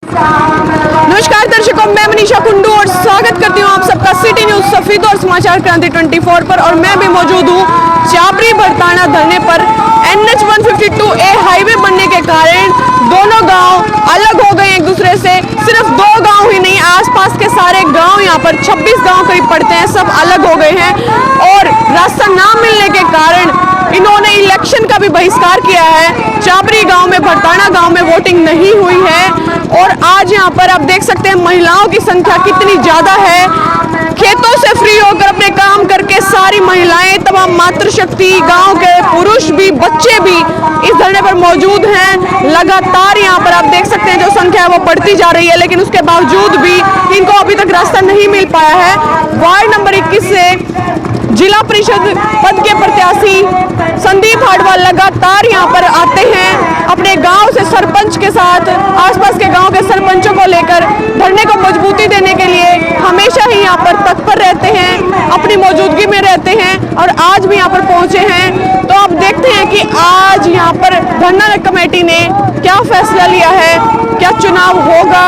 नमस्कार दर्शकों, मैं मनीषा कुंडू और स्वागत करती हूँ आप सबका सिटी न्यूज सफीद और समाचार क्रांति 24 पर। और मैं भी मौजूद हूँ चापरी भरताना धरने पर। NH 152A हाईवे बनने के कारण दोनों गांव अलग हो गए एक दूसरे से। सिर्फ दो गांव ही नहीं, आसपास के सारे गांव यहाँ पर 26 गांव करीब पड़ते हैं, सब अलग हो गए हैं। और रास्ता ना मिलने के कारण इन्होंने इलेक्शन का भी बहिष्कार किया है। चापरी गांव में, भरताना गांव में वोटिंग नहीं हुई है। और आज यहाँ पर आप देख सकते हैं महिलाओं की संख्या कितनी ज्यादा है। खेतों से फ्री होकर अपने काम करके सारी महिलाएं, तमाम मातृशक्ति, गांव के पुरुष भी, बच्चे भी इस धरने पर मौजूद हैं। लगातार यहाँ पर आप देख सकते हैं जो संख्या है वो बढ़ती जा रही है, लेकिन उसके बावजूद भी इनको अभी तक रास्ता नहीं मिल पाया है। वार्ड नंबर 21 से जिला परिषद पद के प्रत्याशी संदीप हाडवा लगातार यहाँ पर आते हैं अपने गांव से सरपंच के साथ, आसपास के गांव के सरपंचों को लेकर धरने को मजबूती देने के लिए हमेशा ही यहाँ पर तत्पर रहते हैं, अपनी मौजूदगी में रहते हैं और आज भी यहाँ पर पहुंचे हैं। तो आप देखते हैं कि आज यहाँ पर धरना कमेटी ने क्या फैसला लिया है, क्या चुनाव होगा,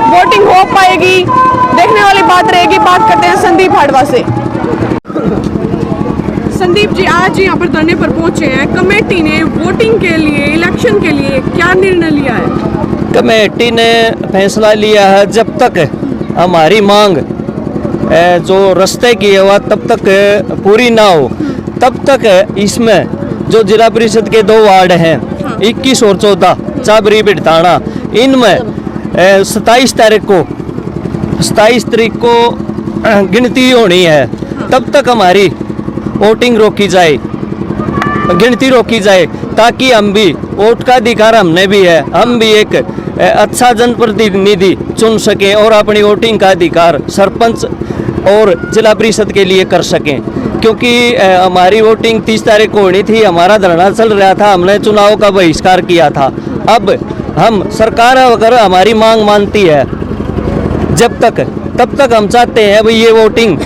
वोटिंग हो पाएगी, देखने वाली बात रहेगी। बात करते हैं संदीप हाडवा से। संदीप जी, आज यहाँ पर धरने पर पहुंचे हैं, कमेटी ने वोटिंग के लिए, इलेक्शन के लिए क्या निर्णय लिया है? कमेटी ने फैसला लिया है जब तक हमारी मांग जो रास्ते की है वह तब तक पूरी ना हो, तब तक इसमें जो जिला परिषद के 2 वार्ड हैं 21 और 14 चापरी भरताना, इनमें 27 तारीख को गिनती होनी है। तब तक हमारी वोटिंग रोकी जाए, गिनती रोकी जाए, ताकि हम भी, वोट का अधिकार हमने भी है, हम भी एक अच्छा जनप्रतिनिधि चुन सकें और अपनी वोटिंग का अधिकार सरपंच और जिला परिषद के लिए कर सकें। क्योंकि हमारी वोटिंग 30 तारीख को होनी थी, हमारा धरना चल रहा था, हमने चुनाव का बहिष्कार किया था। अब हम, सरकार अगर हमारी मांग मानती है तब तक हम चाहते हैं भाई ये वोटिंग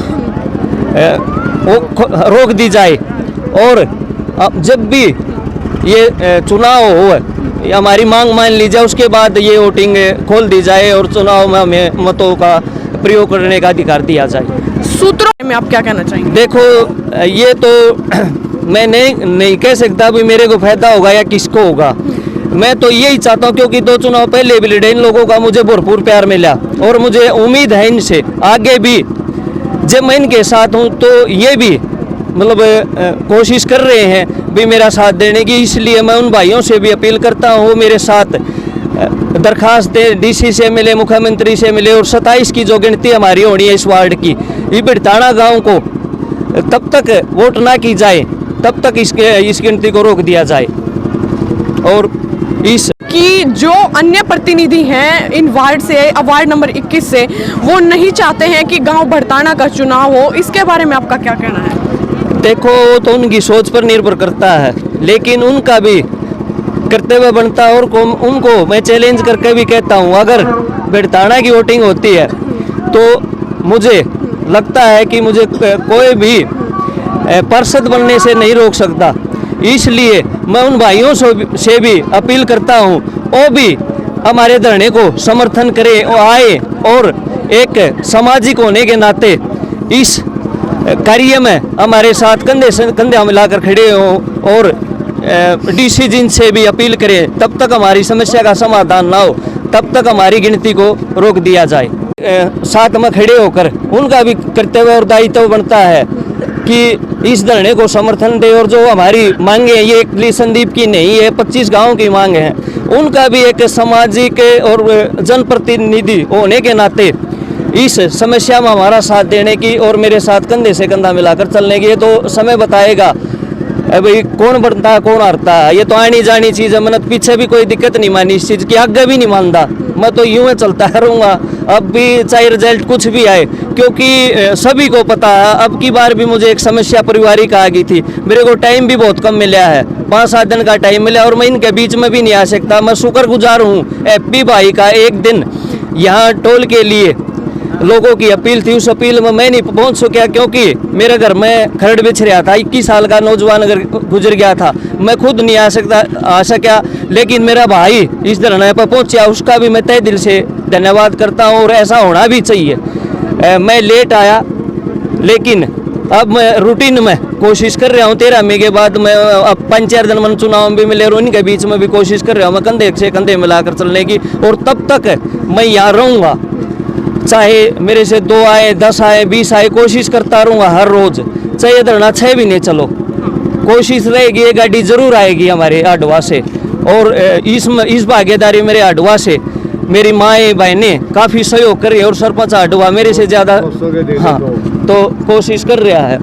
रोक दी जाए और जब भी ये चुनाव हो हमारी मांग मान ली जाए, उसके बाद ये वोटिंग खोल दी जाए और चुनाव में हमें मतों का प्रयोग करने का अधिकार दिया जाए। सूत्रों में आप क्या कहना चाहेंगे? देखो, ये तो मैं नहीं कह सकता भी मेरे को फायदा होगा या किसको होगा। मैं तो यही चाहता हूँ, क्योंकि 2 चुनाव पहले भी लड़े, इन लोगों का मुझे भरपूर प्यार मिला और मुझे उम्मीद है इनसे आगे भी। जब मैं इनके साथ हूँ तो ये भी मतलब कोशिश कर रहे हैं भी मेरा साथ देने की, इसलिए मैं उन भाइयों से भी अपील करता हूँ मेरे साथ दरखास्त दे, DC से मिले, मुख्यमंत्री से मिले और 27 की जो गिनती हमारी होनी है इस वार्ड की, ये भरताना गांव को तब तक वोट ना की जाए, तब तक इस गिनती को रोक दिया जाए। और इस कि जो अन्य प्रतिनिधि हैं इन वार्ड से, वार्ड नंबर 21 से, वो नहीं चाहते हैं कि गांव भरताना का चुनाव हो, इसके बारे में आपका क्या कहना है? देखो, तो उनकी सोच पर निर्भर करता है, लेकिन उनका भी कर्तव्य बनता है और उनको मैं चैलेंज करके भी कहता हूं, अगर भरताना की वोटिंग होती है तो मुझे लगता है कि मुझे कोई भी पार्षद बनने से नहीं रोक सकता। इसलिए मैं उन भाइयों से भी अपील करता हूं, वो भी हमारे धरने को समर्थन करें और आए और एक सामाजिक होने के नाते इस कार्य में हमारे साथ कंधे से कंधे मिलाकर खड़े हों और DC जिन से भी अपील करें, तब तक हमारी समस्या का समाधान ना हो, तब तक हमारी गिनती को रोक दिया जाए। साथ में खड़े होकर उनका भी कर्तव्य और दायित्व बनता है कि इस धरने को समर्थन दे और जो हमारी मांगे, ये एक संदीप की नहीं है, 25 गाँव की मांग है, उनका भी एक सामाजिक और जनप्रतिनिधि होने के नाते इस समस्या में हमारा साथ देने की और मेरे साथ कंधे से कंधा मिलाकर चलने की। ये तो समय बताएगा भाई कौन बढ़ता है कौन हारता है, ये तो आनी जानी चीज़ है। मैंने पीछे भी कोई दिक्कत नहीं मानी इस चीज़ की, आगे भी नहीं मानता, मैं तो यूं ही चलता रहूँगा अब भी, चाहे रिजल्ट कुछ भी आए, क्योंकि सभी को पता है अब की बार भी मुझे एक समस्या पारिवारिक आ गई थी। मेरे को टाइम भी बहुत कम मिला है, 5-7 दिन का टाइम मिला और मैं इनके बीच में भी नहीं आ सकता। मैं शुक्रगुजार हूँ एपी भाई का, एक दिन यहाँ टोल के लिए लोगों की अपील थी, उस अपील में मैं नहीं पहुंच सका क्योंकि मेरे घर में खरड़ बिछ रहा था। 21 साल का नौजवान अगर गुजर गया था, मैं खुद नहीं आ सका, लेकिन मेरा भाई इस धरने पर पहुंचा, उसका भी मैं तहे दिल से धन्यवाद करता हूं और ऐसा होना भी चाहिए। मैं लेट आया, लेकिन अब मैं रूटीन में कोशिश कर रहा हूँ। 13 मई के बाद मैं अब 5-4 दिन मन चुनाव में भी मिले और उनके बीच में भी कोशिश कर रहा हूँ मैं कंधे से कंधे मिलाकर चलने की, और तब तक मैं यहाँ रहूँगा, चाहे मेरे से 2 आए, 10 आए, 20 आए, कोशिश करता रहूँगा हर रोज, चाहे धरना 6 भी नहीं चलो, कोशिश रहेगी। ये गाड़ी जरूर आएगी हमारे हाडवा से, और इस भागीदारी मेरे हाडवा से मेरी माएँ बहनें काफ़ी सहयोग कर रही है, और सरपंच हाडवा मेरे से ज़्यादा हाँ तो कोशिश कर रहा है।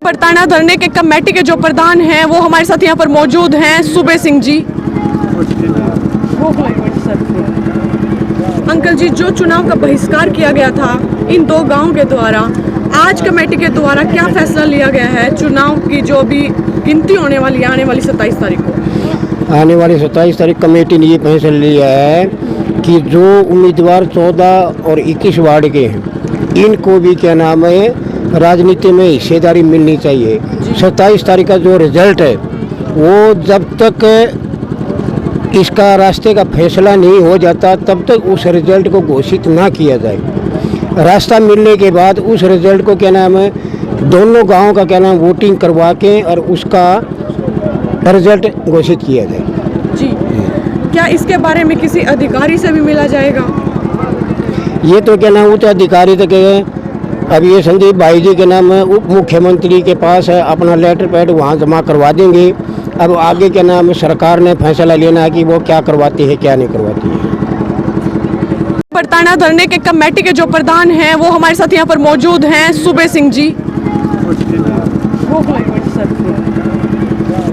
बरताना धरने के कमेटी के जो प्रधान हैं वो हमारे साथ यहाँ पर मौजूद हैं, सुबे सिंह जी। अंकल जी, जो चुनाव का बहिष्कार किया गया था इन 2 गांवों के द्वारा, आज कमेटी के द्वारा क्या फैसला लिया गया है चुनाव की जो भी गिनती होने वाली आने वाली 27 तारीख को? आने वाली 27 तारीख कमेटी ने ये फैसला लिया है कि जो उम्मीदवार 14 और 21 वार्ड के हैं, इनको भी क्या नाम है राजनीति में हिस्सेदारी मिलनी चाहिए। 27 तारीख का जो रिजल्ट है वो जब तक इसका रास्ते का फैसला नहीं हो जाता तब तक उस रिजल्ट को घोषित ना किया जाए। रास्ता मिलने के बाद उस रिजल्ट को क्या नाम है दोनों गांवों का क्या नाम वोटिंग करवा के और उसका रिजल्ट घोषित किया जाए। जी, क्या इसके बारे में किसी अधिकारी से भी मिला जाएगा? ये तो क्या नाम उच्च अधिकारी तक है। अब ये संदीप भाई जी के नाम उप मुख्यमंत्री के पास है, अपना लेटर पैड वहाँ जमा करवा देंगे। अब आगे क्या नाम सरकार ने फैसला लेना है कि वो क्या करवाती है क्या नहीं करवाती है। बरताना धरने के कमेटी के जो प्रधान हैं वो हमारे साथ यहाँ पर मौजूद हैं, सुबे सिंह जी।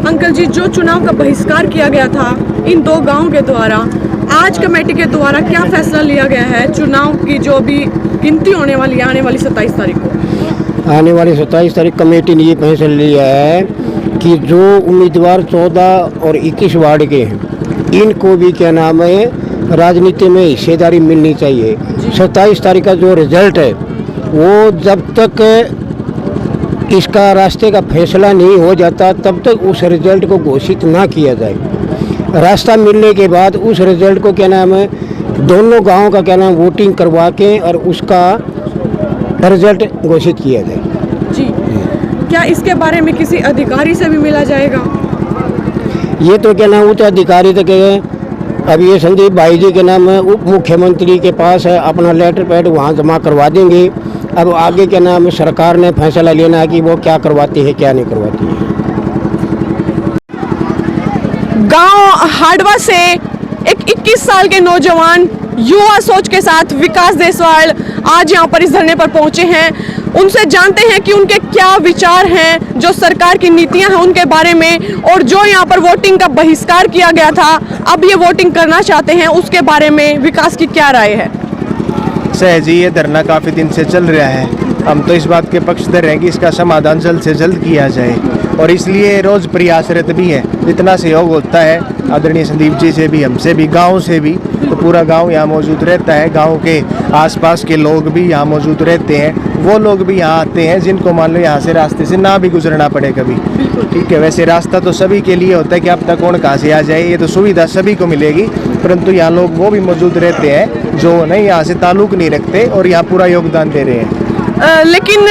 अंकल जी, जो चुनाव का बहिष्कार किया गया था इन 2 गांवों के द्वारा, आज कमेटी के द्वारा क्या फैसला लिया गया है चुनाव की जो भी गिनती होने वाली आने वाली 27 तारीख को? आने वाली 27 तारीख कमेटी ने ये फैसला लिया है कि जो उम्मीदवार 14 और 21 वार्ड के हैं, इनको भी क्या नाम है राजनीति में हिस्सेदारी मिलनी चाहिए। 27 तारीख का जो रिजल्ट है वो जब तक इसका रास्ते का फैसला नहीं हो जाता तब तक उस रिजल्ट को घोषित ना किया जाए। रास्ता मिलने के बाद उस रिजल्ट को क्या नाम है दोनों गांवों का क्या नाम वोटिंग करवा के और उसका रिजल्ट घोषित किया जाए। जी, क्या इसके बारे में किसी अधिकारी से भी मिला जाएगा? ये तो क्या नाम उच्च अधिकारी तक है। अब ये संदीप भाई जी के नाम उप मुख्यमंत्री के पास है, अपना लेटर पैड वहाँ जमा करवा देंगे। अब आगे क्या नाम सरकार ने फैसला लेना है कि वो क्या करवाती है क्या नहीं करवाती है। गांव हाडवा से एक 21 साल के नौजवान युवा सोच के साथ विकास देसवाल आज यहां पर इस धरने पर पहुंचे हैं। उनसे जानते हैं कि उनके क्या विचार हैं जो सरकार की नीतियां हैं उनके बारे में, और जो यहां पर वोटिंग का बहिष्कार किया गया था अब ये वोटिंग करना चाहते हैं उसके बारे में विकास की क्या राय है? सहजी ये धरना काफ़ी दिन से चल रहा है। हम तो इस बात के पक्षधर हैं कि इसका समाधान जल्द से जल्द किया जाए, और इसलिए रोज़ प्रयासरत भी है। जितना सहयोग होता है आदरणीय संदीप जी से भी, हमसे भी, गांव से भी, तो पूरा गांव यहाँ मौजूद रहता है। गांव के आसपास के लोग भी यहाँ मौजूद रहते हैं। वो लोग भी यहाँ आते हैं जिनको मान लो यहाँ से रास्ते से ना भी गुजरना पड़े कभी। ठीक है, वैसे रास्ता तो सभी के लिए होता है कि अब तक कौन कहाँ से आ जाए, ये तो सुविधा सभी को मिलेगी, परंतु यहाँ लोग वो भी मौजूद रहते हैं जो नहीं यहाँ से ताल्लुक़ नहीं रखते और यहाँ पूरा योगदान दे रहे हैं। लेकिन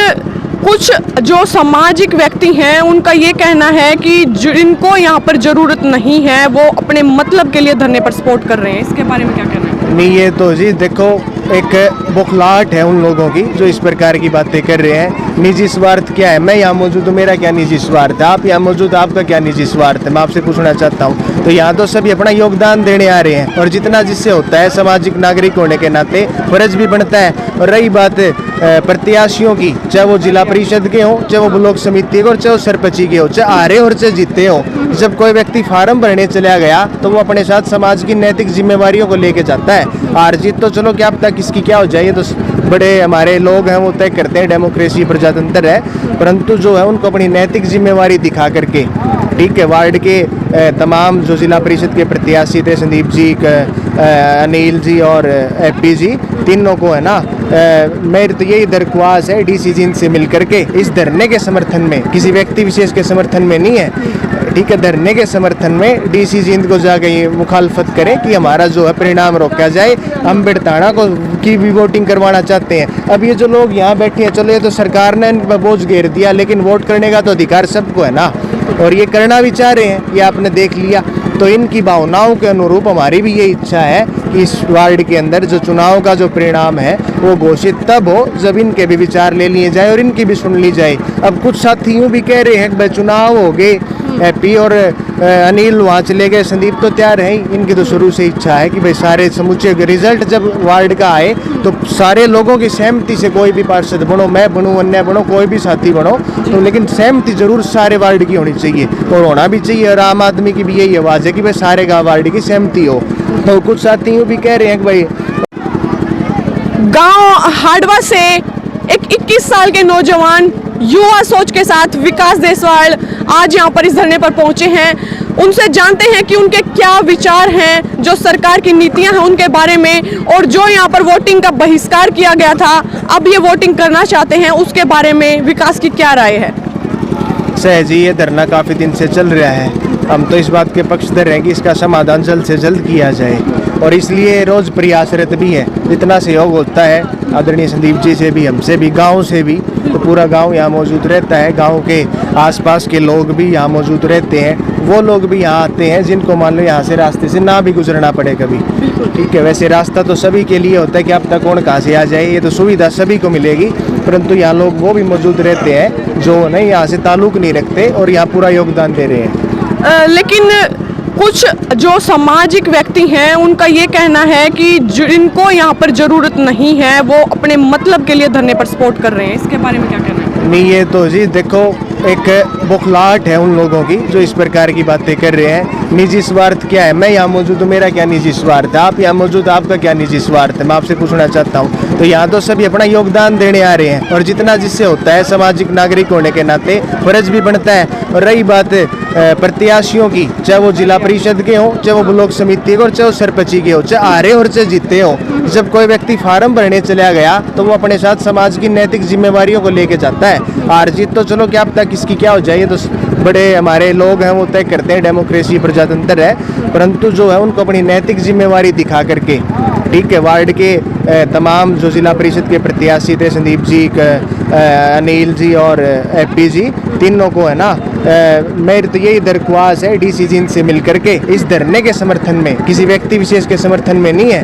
कुछ जो सामाजिक व्यक्ति हैं उनका ये कहना है कि जिनको यहाँ पर ज़रूरत नहीं है वो अपने मतलब के लिए धरने पर सपोर्ट कर रहे हैं, इसके बारे में क्या कहना है? नहीं, ये तो जी देखो एक बौखलाहट है उन लोगों की जो इस प्रकार की बातें कर रहे हैं। निजी स्वार्थ क्या है? मैं यहाँ मौजूद हूँ, मेरा क्या निजी स्वार्थ है? आप यहाँ मौजूद, आपका क्या निजी स्वार्थ है? मैं आपसे पूछना चाहता हूँ। तो यहाँ तो सभी अपना योगदान देने आ रहे हैं, और जितना जिससे होता है सामाजिक नागरिक होने के नाते फर्ज भी बनता है। और रही बात प्रत्याशियों की, चाहे वो जिला परिषद के हों, चाहे वो ब्लॉक समिति के हो, चाहे वो सरपंची के हो, चाहे हारे और चाहे जीते हो, जब कोई व्यक्ति फार्म भरने चला गया तो वो अपने साथ समाज की नैतिक जिम्मेवारियों को लेके जाता है। हार जीत तो चलो क्या पता किसकी क्या हो जाए, ये तो बड़े हमारे लोग हैं वो तय करते हैं, डेमोक्रेसी प्रजातंत्र है, परंतु जो है उनको अपनी नैतिक जिम्मेवारी दिखा करके, ठीक है, वार्ड के तमाम जो जिला परिषद के प्रत्याशी थे, संदीप जी अनिल जी और एपी जी, तीनों को है ना मेरी तो यही दरख्वास्त है डीसी जी से मिल करके इस धरने के समर्थन में, किसी व्यक्ति विशेष के समर्थन में नहीं है, ठीक है, धरने के समर्थन में डीसी जी को जाकर ये मुखालफत करें कि हमारा जो है परिणाम रोका जाए। हम बिरताना को की भी वोटिंग करवाना चाहते हैं। अब ये जो लोग यहाँ बैठे हैं, चलो ये तो सरकार ने इन पर बोझ घेर दिया, लेकिन वोट करने का तो अधिकार सबको है ना, और ये करना भी चाह रहे हैं, ये आपने देख लिया। तो इनकी भावनाओं के अनुरूप हमारी भी ये इच्छा है कि इस वार्ड के अंदर जो चुनाव का जो परिणाम है वो घोषित तब हो जब इनके भी विचार ले लिए जाए और इनकी भी सुन ली जाए। अब कुछ साथी यूँ भी कह रहे हैं कि भाई चुनाव हो गए, एपी और अनिल वहाँ चले गए, संदीप तो तैयार है, इनकी तो शुरू से इच्छा है कि भाई सारे समूचे रिजल्ट जब वार्ड का आए तो सारे लोगों की सहमति से, कोई भी पार्षद बनो, मैं बनूँ, अन्य बनो, कोई भी साथी बनो, तो लेकिन सहमति जरूर सारे वार्ड की होनी चाहिए और होना भी चाहिए। और आम आदमी की भी यही आवाज़ है कि भाई सारे गाँव वार्ड की सहमति हो। तो कुछ साथी यूँ भी कह रहे हैं कि भाई गांव हाड़वा से एक 21 साल के नौजवान युवा सोच के साथ विकास देसवाल आज यहां पर इस धरने पर पहुंचे हैं। उनसे जानते हैं कि उनके क्या विचार हैं जो सरकार की नीतियां हैं उनके बारे में, और जो यहां पर वोटिंग का बहिष्कार किया गया था, अब ये वोटिंग करना चाहते हैं, उसके बारे में विकास की क्या राय है। सहजी ये धरना काफ़ी दिन से चल रहा है, हम तो इस बात के पक्षधर हैं कि इसका समाधान जल्द से जल्द किया जाए और इसलिए रोज़ प्रयासरत भी है। जितना सहयोग होता है आदरणीय संदीप जी से भी, हमसे भी, गांव से भी, तो पूरा गांव यहाँ मौजूद रहता है, गांव के आसपास के लोग भी यहाँ मौजूद रहते हैं, वो लोग भी यहाँ आते हैं जिनको मान लो यहाँ से रास्ते से ना भी गुजरना पड़े कभी, ठीक है। वैसे रास्ता तो सभी के लिए होता है कि अब तक कौन कहाँ से आ जाए, ये तो सुविधा सभी को मिलेगी, परंतु यहाँ लोग वो भी मौजूद रहते हैं जो नहीं यहाँ से ताल्लुक़ नहीं रखते और यहाँ पूरा योगदान दे रहे हैं। लेकिन कुछ जो सामाजिक व्यक्ति हैं उनका ये कहना है कि जिनको यहाँ पर ज़रूरत नहीं है वो अपने मतलब के लिए धरने पर सपोर्ट कर रहे हैं, इसके बारे में क्या कहना है। नहीं, ये तो जी देखो एक बौखलाहट है उन लोगों की जो इस प्रकार की बातें कर रहे हैं। निजी स्वार्थ क्या है, मैं यहाँ मौजूद हूँ, मेरा क्या निजी स्वार्थ है, आप यहाँ मौजूद, आपका क्या निजी स्वार्थ है, मैं आपसे पूछना चाहता हूँ। तो यहाँ तो सभी अपना योगदान देने आ रहे हैं और जितना जिससे होता है सामाजिक नागरिक होने के नाते फर्ज भी बनता है। और रही बात प्रत्याशियों की, चाहे वो जिला परिषद के हों, चाहे वो ब्लॉक समिति के हो, चाहे वो सरपंची के हो, चाहे हारे और चाहे जीते हो, जब कोई व्यक्ति फार्म भरने चला गया तो वो अपने साथ समाज की नैतिक जिम्मेवारियों को लेके जाता है। हार जीत तो चलो क्या अब तक किसकी क्या हो जाए, ये तो बड़े हमारे लोग हैं वो तय करते हैं, डेमोक्रेसी प्रजातंत्र है, परंतु जो है उनको अपनी नैतिक जिम्मेवारी दिखा करके, ठीक है, वार्ड के तमाम जो जिला परिषद के प्रत्याशी थे, संदीप जी, अनिल जी और एपी जी, तीनों को है ना मेरी तो यही दरख्वास्त है डीसी जी से मिल करके इस धरने के समर्थन में, किसी व्यक्ति विशेष के समर्थन में नहीं है,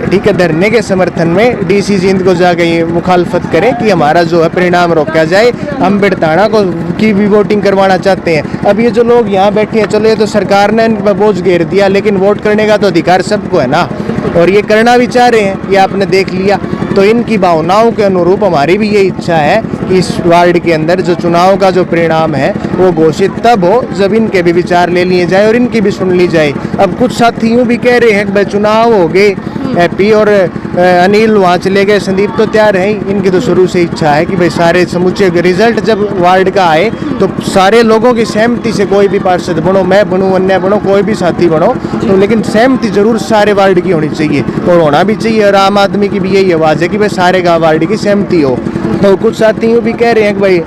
ठीक है, धरने के समर्थन में डीसी जी को जाकर ये मुखालफत करें कि हमारा जो है परिणाम रोका जाए। हम बिरताना को की भी वोटिंग करवाना चाहते हैं। अब ये जो लोग यहाँ बैठे हैं, चलो ये तो सरकार ने इन पर बोझ घेर दिया, लेकिन वोट करने का तो अधिकार सबको है ना, और ये करना भी चाह रहे हैं, ये आपने देख लिया। तो इनकी भावनाओं के अनुरूप हमारी भी ये इच्छा है कि इस वार्ड के अंदर जो चुनाव का जो परिणाम है वो घोषित तब हो जब इनके भी विचार ले लिए जाए और इनकी भी सुन ली जाए। अब कुछ साथी यूँ भी कह रहे हैं कि भाई चुनाव हो गए, एपी और अनिल वहाँ चले गए, संदीप तो तैयार है, इनकी तो शुरू से इच्छा है कि भाई सारे समूचे रिजल्ट जब वार्ड का आए तो सारे लोगों की सहमति से, कोई भी पार्षद बनो, मैं बनूँ, अन्य बनो, कोई भी साथी बनो, तो लेकिन सहमति जरूर सारे वार्ड की होनी चाहिए और होना भी चाहिए। और आम आदमी की भी यही आवाज़ है कि भाई सारे गाँव वार्ड की सहमति हो। तो कुछ साथी यूँ भी कह रहे हैं कि भाई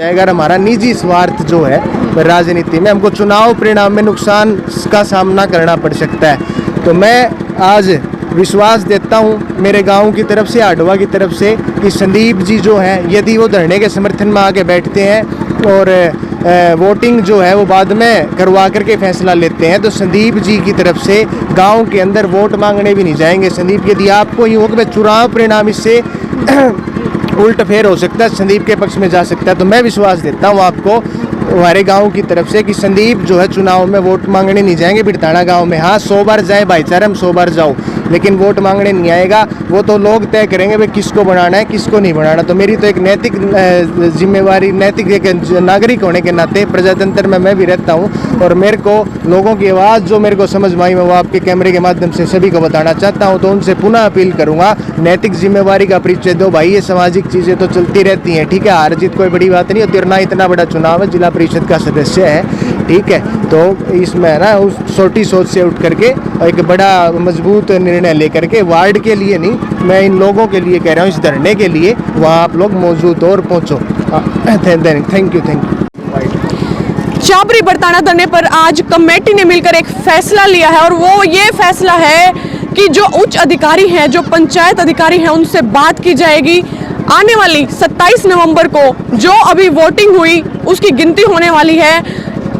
अगर हमारा निजी स्वार्थ जो है राजनीति में, हमको चुनाव परिणाम में नुकसान का सामना करना पड़ सकता है, तो मैं आज विश्वास देता हूँ मेरे गांव की तरफ से, हाड़वा की तरफ से, कि संदीप जी जो हैं यदि वो धरने के समर्थन में आके बैठते हैं और वोटिंग जो है वो बाद में करवा करके फैसला लेते हैं, तो संदीप जी की तरफ से गांव के अंदर वोट मांगने भी नहीं जाएंगे। संदीप, यदि आपको यूँ हो कि चुनाव परिणाम इससे उल्ट फेर हो सकता है, संदीप के पक्ष में जा सकता है, तो मैं विश्वास देता हूँ आपको हमारे गांव की तरफ से कि संदीप जो है चुनाव में वोट मांगने नहीं जाएंगे बिरताना गांव में। हाँ, 100 बार जाए भाईचारा, हम 100 बार जाओ, लेकिन वोट मांगने नहीं आएगा। वो तो लोग तय करेंगे भाई किसको बनाना है, किसको नहीं बनाना। तो मेरी तो एक नैतिक जिम्मेवारी, नैतिक एक नागरिक होने के नाते प्रजातंत्र में मैं भी रहता हूँ और मेरे को लोगों की आवाज़ जो मेरे को समझ में आई, मैं वो आपके कैमरे के माध्यम से सभी को बताना चाहता हूँ। तो उनसे पुनः अपील करूँगा, नैतिक जिम्मेवारी का परिचय दो भाई। ये सामाजिक चीज़ें तो चलती रहती हैं, ठीक है, हार जीत कोई बड़ी बात नहीं होती और ना इतना बड़ा चुनाव है, जिला परिषद का सदस्य है, ठीक है। तो इसमें ना उस छोटी सोच से उठ करके एक बड़ा मजबूत निर्णय लेकर के, वार्ड के लिए नहीं, मैं इन लोगों के लिए कह रहा हूँ, इस धरने के लिए वहाँ आप लोग मौजूद हो और पहुँचो। Thank you. चापरी बरताना धरने पर आज कमेटी ने मिलकर एक फैसला लिया है और वो ये फैसला है कि जो उच्च अधिकारी हैं, जो पंचायत अधिकारी हैं, उनसे बात की जाएगी। आने वाली 27 नवंबर को जो अभी वोटिंग हुई उसकी गिनती होने वाली है।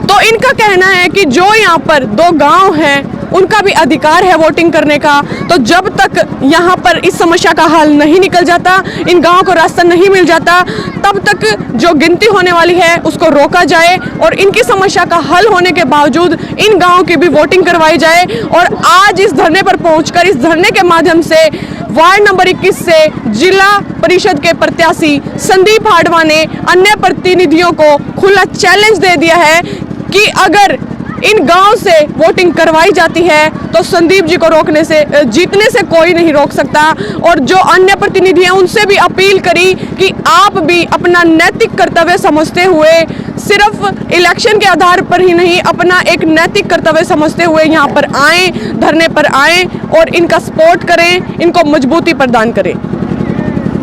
तो इनका कहना है कि जो यहाँ पर 2 गांव हैं उनका भी अधिकार है वोटिंग करने का। तो जब तक यहाँ पर इस समस्या का हल नहीं निकल जाता, इन गांवों को रास्ता नहीं मिल जाता, तब तक जो गिनती होने वाली है उसको रोका जाए और इनकी समस्या का हल होने के बावजूद इन गांवों की भी वोटिंग करवाई जाए। और आज इस धरने पर पहुंचकर इस धरने के माध्यम से वार्ड नंबर 21 से जिला परिषद के प्रत्याशी संदीप हाडवा ने अन्य प्रतिनिधियों को खुला चैलेंज दे दिया है कि अगर इन गांव से वोटिंग करवाई जाती है तो संदीप जी को रोकने से, जीतने से कोई नहीं रोक सकता। और जो अन्य प्रतिनिधि हैं उनसे भी अपील करी कि आप भी अपना नैतिक कर्तव्य समझते हुए, सिर्फ इलेक्शन के आधार पर ही नहीं, अपना एक नैतिक कर्तव्य समझते हुए यहाँ पर आएं, धरने पर आएं और इनका सपोर्ट करें, इनको मजबूती प्रदान करें।